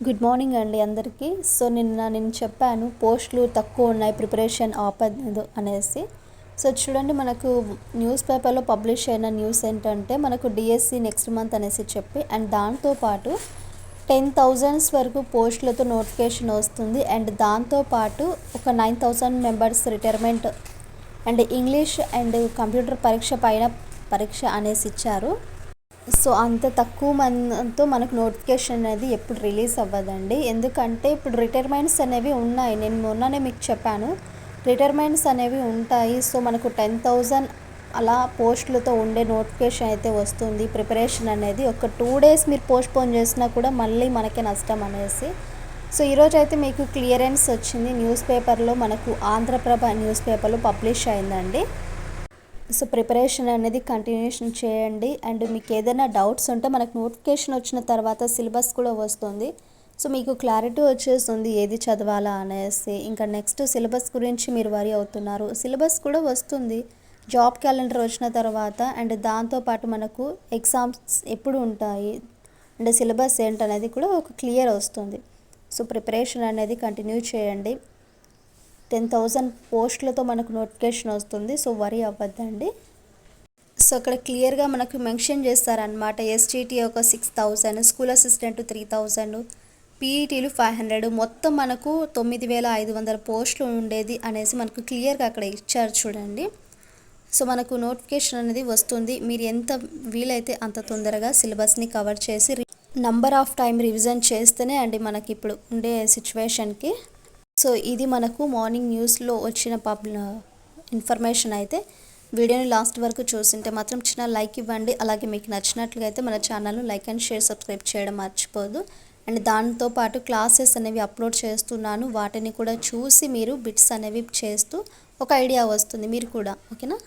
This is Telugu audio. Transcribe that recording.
గుడ్ మార్నింగ్ అండి అందరికీ. సో నేను చెప్పాను పోస్టులు తక్కువ ఉన్నాయి, ప్రిపరేషన్ ఆపదు అనేసి. సో చూడండి, మనకు న్యూస్ పేపర్లో పబ్లిష్ అయిన న్యూస్ ఏంటంటే మనకు డిఎస్సి నెక్స్ట్ మంత్ అనేసి చెప్పి, అండ్ దాంతోపాటు 10,000 వరకు పోస్టులతో నోటిఫికేషన్ వస్తుంది. అండ్ దాంతోపాటు ఒక 9,000 members retirement and English and computer పరీక్ష అనేసి ఇచ్చారు. సో అంత తక్కువ మందితో మనకు నోటిఫికేషన్ అనేది ఎప్పుడు రిలీజ్ అవ్వదండి. ఎందుకంటే ఇప్పుడు రిటైర్మెంట్స్ అనేవి ఉన్నాయి. నేను మొన్ననే మీకు చెప్పాను, రిటైర్మెంట్స్ అనేవి ఉంటాయి. సో మనకు 10,000 అలా పోస్టులతో ఉండే నోటిఫికేషన్ అయితే వస్తుంది. ప్రిపరేషన్ అనేది ఒక 2 days మీరు పోస్ట్పోన్ చేసినా కూడా మళ్ళీ మనకే నష్టం అనేసి. సో ఈరోజు అయితే మీకు క్లియరెన్స్ వచ్చింది. న్యూస్ పేపర్లో మనకు ఆంధ్రప్రభ న్యూస్ పేపర్లో పబ్లిష్ అయిందండి. సో ప్రిపరేషన్ అనేది కంటిన్యూషన్ చేయండి. అండ్ మీకు ఏదైనా డౌట్స్ ఉంటే మనకు నోటిఫికేషన్ వచ్చిన తర్వాత సిలబస్ కూడా వస్తుంది. సో మీకు క్లారిటీ వచ్చేస్తుంది ఏది చదవాలా అనేసి. ఇంకా నెక్స్ట్ సిలబస్ గురించి మీరు వరి అవుతున్నారు, సిలబస్ కూడా వస్తుంది జాబ్ క్యాలెండర్ వచ్చిన తర్వాత. అండ్ దాంతోపాటు మనకు ఎగ్జామ్స్ ఎప్పుడు ఉంటాయి అండ్ సిలబస్ ఏంటనేది కూడా ఒక క్లియర్ వస్తుంది. సో ప్రిపరేషన్ అనేది కంటిన్యూ చేయండి. 10,000 పోస్టులతో మనకు నోటిఫికేషన్ వస్తుంది. సో వరి అవ్వద్దండి. సో అక్కడ క్లియర్గా మనకు మెన్షన్ చేస్తారనమాట. ఎస్టీటీ ఒక 6,000, స్కూల్ అసిస్టెంట్ 3,000, పీఈటీలు 500, మొత్తం మనకు 9,500 పోస్టులు ఉండేది అనేసి మనకు క్లియర్గా అక్కడ ఇచ్చారు చూడండి. సో మనకు నోటిఫికేషన్ అనేది వస్తుంది. మీరు ఎంత వీలైతే అంత తొందరగా సిలబస్ని కవర్ చేసి నంబర్ ఆఫ్ టైం రివిజన్ చేస్తేనే అండి మనకి ఇప్పుడు ఉండే సిచ్యువేషన్కి. సో ఇది మనకు మార్నింగ్ న్యూస్లో వచ్చిన ఇన్ఫర్మేషన్ అయితే. వీడియోని లాస్ట్ వరకు చూసింటే మాత్రం చిన్న లైక్ ఇవ్వండి. అలాగే మీకు నచ్చినట్లుగా అయితే మన ఛానల్ను లైక్ అండ్ షేర్, సబ్స్క్రైబ్ చేయడం మర్చిపోదు. అండ్ దాంతోపాటు క్లాసెస్ అనేవి అప్లోడ్ చేస్తున్నాను, వాటిని కూడా చూసి మీరు బిట్స్ అనేవి చేస్తూ ఒక ఐడియా వస్తుంది మీరు కూడా. ఓకేనా?